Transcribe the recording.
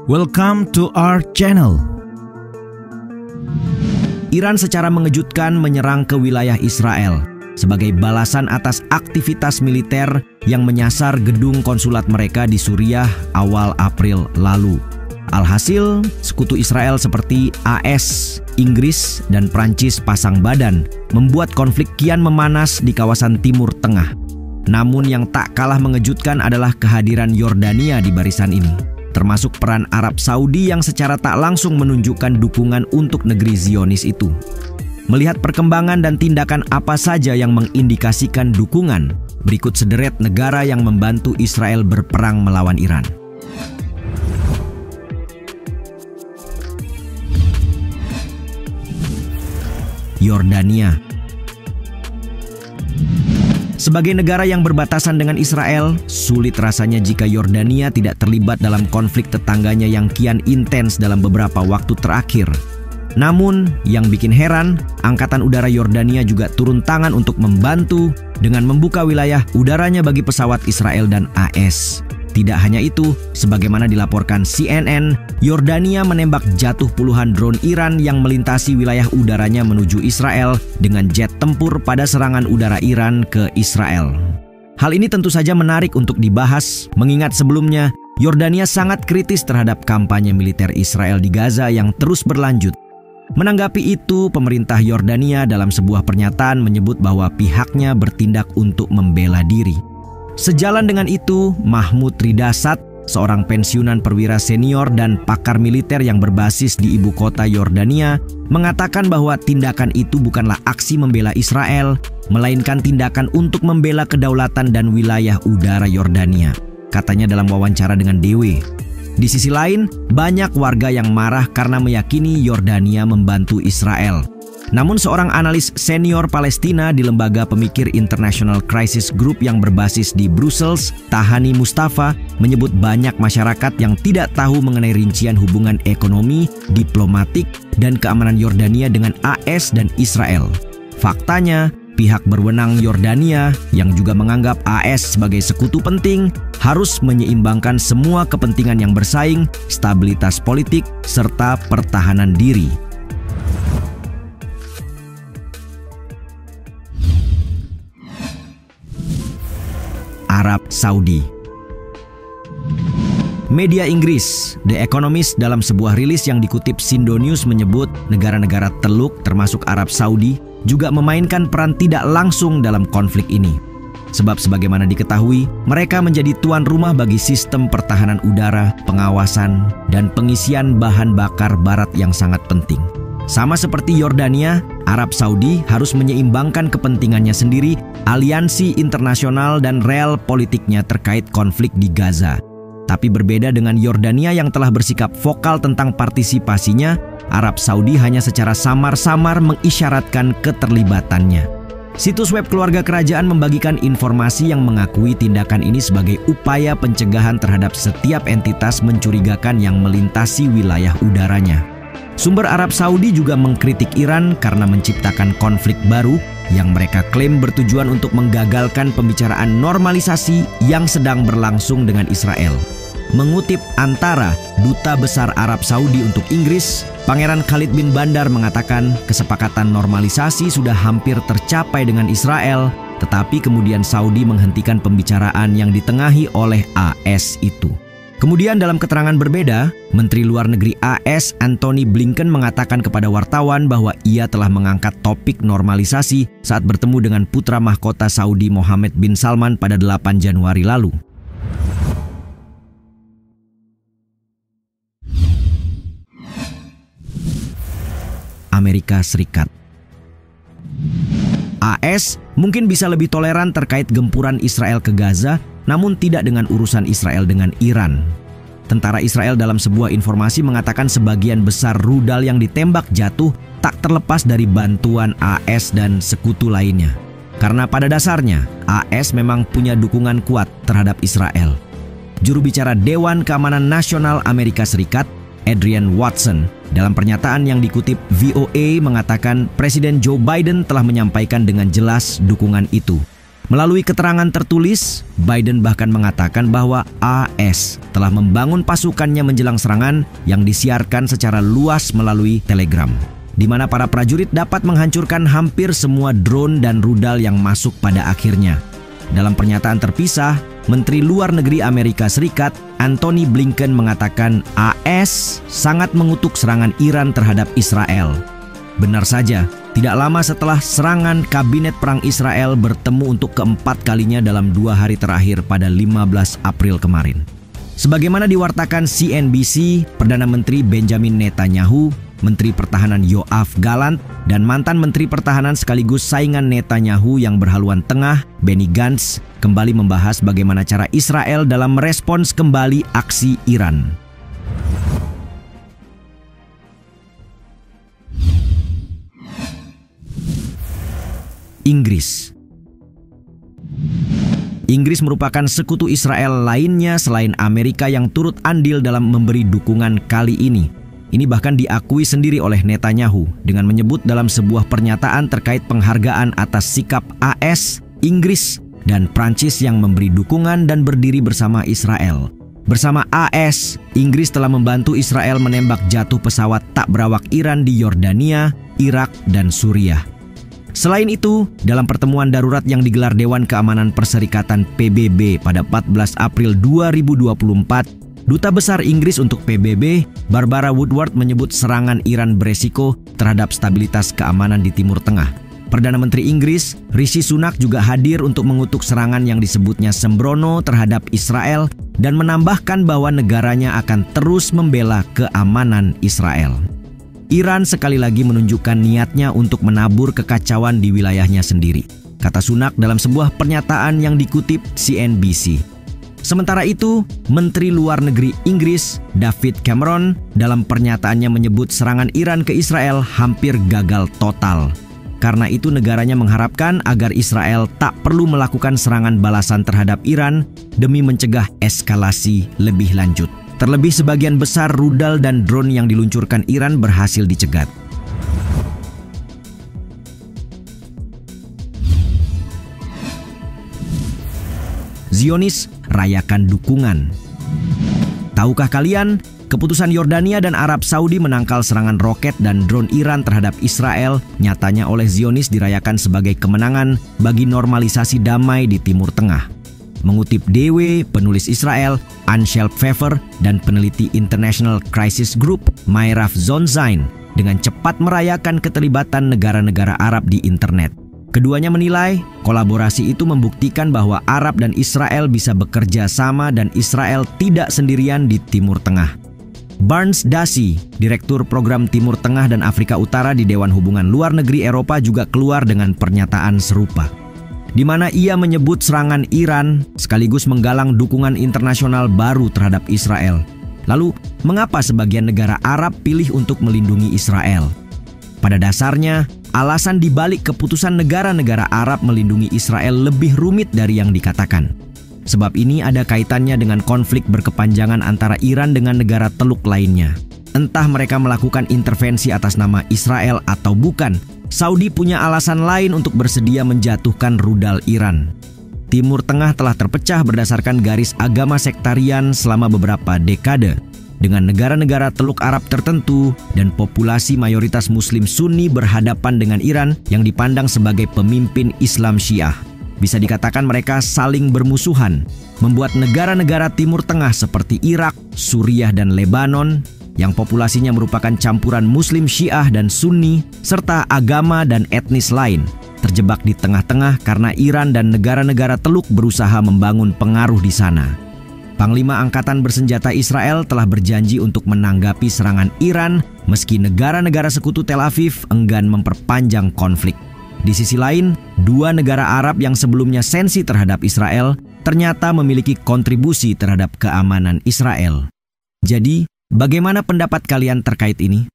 Welcome to our channel. Iran secara mengejutkan menyerang ke wilayah Israel sebagai balasan atas aktivitas militer yang menyasar gedung konsulat mereka di Suriah awal April lalu. Alhasil, sekutu Israel seperti AS, Inggris, dan Prancis pasang badan, membuat konflik kian memanas di kawasan Timur Tengah. Namun yang tak kalah mengejutkan adalah kehadiran Yordania di barisan ini, termasuk peran Arab Saudi yang secara tak langsung menunjukkan dukungan untuk negeri Zionis itu. Melihat perkembangan dan tindakan apa saja yang mengindikasikan dukungan, berikut sederet negara yang membantu Israel berperang melawan Iran. Yordania. Sebagai negara yang berbatasan dengan Israel, sulit rasanya jika Yordania tidak terlibat dalam konflik tetangganya yang kian intens dalam beberapa waktu terakhir. Namun, yang bikin heran, Angkatan Udara Yordania juga turun tangan untuk membantu dengan membuka wilayah udaranya bagi pesawat Israel dan AS. Tidak hanya itu, sebagaimana dilaporkan CNN, Yordania menembak jatuh puluhan drone Iran yang melintasi wilayah udaranya menuju Israel dengan jet tempur pada serangan udara Iran ke Israel. Hal ini tentu saja menarik untuk dibahas, mengingat sebelumnya Yordania sangat kritis terhadap kampanye militer Israel di Gaza yang terus berlanjut. Menanggapi itu, pemerintah Yordania dalam sebuah pernyataan menyebut bahwa pihaknya bertindak untuk membela diri. Sejalan dengan itu, Mahmoud Ridasat, seorang pensiunan perwira senior dan pakar militer yang berbasis di ibu kota Yordania, mengatakan bahwa tindakan itu bukanlah aksi membela Israel, melainkan tindakan untuk membela kedaulatan dan wilayah udara Yordania, katanya dalam wawancara dengan DW. Di sisi lain, banyak warga yang marah karena meyakini Yordania membantu Israel. Namun seorang analis senior Palestina di Lembaga Pemikir International Crisis Group yang berbasis di Brussels, Tahani Mustafa, menyebut banyak masyarakat yang tidak tahu mengenai rincian hubungan ekonomi, diplomatik, dan keamanan Yordania dengan AS dan Israel. Faktanya, pihak berwenang Yordania yang juga menganggap AS sebagai sekutu penting harus menyeimbangkan semua kepentingan yang bersaing, stabilitas politik, serta pertahanan diri. Arab Saudi. Media Inggris, The Economist, dalam sebuah rilis yang dikutip Sindo News menyebut negara-negara Teluk termasuk Arab Saudi juga memainkan peran tidak langsung dalam konflik ini. Sebab sebagaimana diketahui, mereka menjadi tuan rumah bagi sistem pertahanan udara, pengawasan, dan pengisian bahan bakar barat yang sangat penting. Sama seperti Yordania, Arab Saudi harus menyeimbangkan kepentingannya sendiri, aliansi internasional dan real politiknya terkait konflik di Gaza. Tapi berbeda dengan Yordania yang telah bersikap vokal tentang partisipasinya, Arab Saudi hanya secara samar-samar mengisyaratkan keterlibatannya. Situs web keluarga kerajaan membagikan informasi yang mengakui tindakan ini sebagai upaya pencegahan terhadap setiap entitas mencurigakan yang melintasi wilayah udaranya. Sumber Arab Saudi juga mengkritik Iran karena menciptakan konflik baru yang mereka klaim bertujuan untuk menggagalkan pembicaraan normalisasi yang sedang berlangsung dengan Israel. Mengutip Antara, Duta Besar Arab Saudi untuk Inggris, Pangeran Khalid bin Bandar mengatakan kesepakatan normalisasi sudah hampir tercapai dengan Israel, tetapi kemudian Saudi menghentikan pembicaraan yang ditengahi oleh AS itu. Kemudian dalam keterangan berbeda, Menteri Luar Negeri AS Antony Blinken mengatakan kepada wartawan bahwa ia telah mengangkat topik normalisasi saat bertemu dengan putra mahkota Saudi Mohammed bin Salman pada 8 Januari lalu. Amerika Serikat. AS mungkin bisa lebih toleran terkait gempuran Israel ke Gaza, namun tidak dengan urusan Israel dengan Iran. Tentara Israel dalam sebuah informasi mengatakan sebagian besar rudal yang ditembak jatuh tak terlepas dari bantuan AS dan sekutu lainnya. Karena pada dasarnya, AS memang punya dukungan kuat terhadap Israel. Juru bicara Dewan Keamanan Nasional Amerika Serikat, Adrian Watson, dalam pernyataan yang dikutip VOA mengatakan Presiden Joe Biden telah menyampaikan dengan jelas dukungan itu. Melalui keterangan tertulis, Biden bahkan mengatakan bahwa AS telah membangun pasukannya menjelang serangan yang disiarkan secara luas melalui Telegram, di mana para prajurit dapat menghancurkan hampir semua drone dan rudal yang masuk pada akhirnya. Dalam pernyataan terpisah, Menteri Luar Negeri Amerika Serikat Antony Blinken mengatakan AS sangat mengutuk serangan Iran terhadap Israel. Benar saja, tidak lama setelah serangan, Kabinet Perang Israel bertemu untuk keempat kalinya dalam 2 hari terakhir pada 15 April kemarin. Sebagaimana diwartakan CNBC, Perdana Menteri Benjamin Netanyahu, Menteri Pertahanan Yoav Gallant, dan mantan Menteri Pertahanan sekaligus saingan Netanyahu yang berhaluan tengah, Benny Gantz, kembali membahas bagaimana cara Israel dalam merespons kembali aksi Iran. Inggris merupakan sekutu Israel lainnya selain Amerika yang turut andil dalam memberi dukungan kali ini. Ini bahkan diakui sendiri oleh Netanyahu dengan menyebut dalam sebuah pernyataan terkait penghargaan atas sikap AS, Inggris, dan Prancis yang memberi dukungan dan berdiri bersama Israel. Bersama AS, Inggris telah membantu Israel menembak jatuh pesawat tak berawak Iran di Yordania, Irak, dan Suriah. Selain itu, dalam pertemuan darurat yang digelar Dewan Keamanan Perserikatan PBB pada 14 April 2024, Duta Besar Inggris untuk PBB, Barbara Woodward, menyebut serangan Iran beresiko terhadap stabilitas keamanan di Timur Tengah. Perdana Menteri Inggris, Rishi Sunak, juga hadir untuk mengutuk serangan yang disebutnya sembrono terhadap Israel dan menambahkan bahwa negaranya akan terus membela keamanan Israel. Iran sekali lagi menunjukkan niatnya untuk menabur kekacauan di wilayahnya sendiri, kata Sunak dalam sebuah pernyataan yang dikutip CNBC. Sementara itu, Menteri Luar Negeri Inggris, David Cameron, dalam pernyataannya menyebut serangan Iran ke Israel hampir gagal total. Karena itu negaranya mengharapkan agar Israel tak perlu melakukan serangan balasan terhadap Iran demi mencegah eskalasi lebih lanjut. Terlebih sebagian besar rudal dan drone yang diluncurkan Iran berhasil dicegat. Zionis rayakan dukungan. Tahukah kalian, keputusan Yordania dan Arab Saudi menangkal serangan roket dan drone Iran terhadap Israel nyatanya oleh Zionis dirayakan sebagai kemenangan bagi normalisasi damai di Timur Tengah. Mengutip DW, penulis Israel, Anshel Pfeffer, dan peneliti International Crisis Group, Mayraf Zonzain, dengan cepat merayakan keterlibatan negara-negara Arab di internet. Keduanya menilai, kolaborasi itu membuktikan bahwa Arab dan Israel bisa bekerja sama dan Israel tidak sendirian di Timur Tengah. Barnes Dasi, Direktur Program Timur Tengah dan Afrika Utara di Dewan Hubungan Luar Negeri Eropa, juga keluar dengan pernyataan serupa, di mana ia menyebut serangan Iran sekaligus menggalang dukungan internasional baru terhadap Israel. Lalu, mengapa sebagian negara Arab pilih untuk melindungi Israel? Pada dasarnya, alasan dibalik keputusan negara-negara Arab melindungi Israel lebih rumit dari yang dikatakan. Sebab ini ada kaitannya dengan konflik berkepanjangan antara Iran dengan negara Teluk lainnya. Entah mereka melakukan intervensi atas nama Israel atau bukan, Saudi punya alasan lain untuk bersedia menjatuhkan rudal Iran. Timur Tengah telah terpecah berdasarkan garis agama sektarian selama beberapa dekade, dengan negara-negara Teluk Arab tertentu dan populasi mayoritas Muslim Sunni berhadapan dengan Iran yang dipandang sebagai pemimpin Islam Syiah. Bisa dikatakan mereka saling bermusuhan, membuat negara-negara Timur Tengah seperti Irak, Suriah, dan Lebanon yang populasinya merupakan campuran Muslim Syiah dan Sunni, serta agama dan etnis lain, terjebak di tengah-tengah karena Iran dan negara-negara Teluk berusaha membangun pengaruh di sana. Panglima Angkatan Bersenjata Israel telah berjanji untuk menanggapi serangan Iran meski negara-negara sekutu Tel Aviv enggan memperpanjang konflik. Di sisi lain, dua negara Arab yang sebelumnya sensi terhadap Israel ternyata memiliki kontribusi terhadap keamanan Israel. Jadi, bagaimana pendapat kalian terkait ini?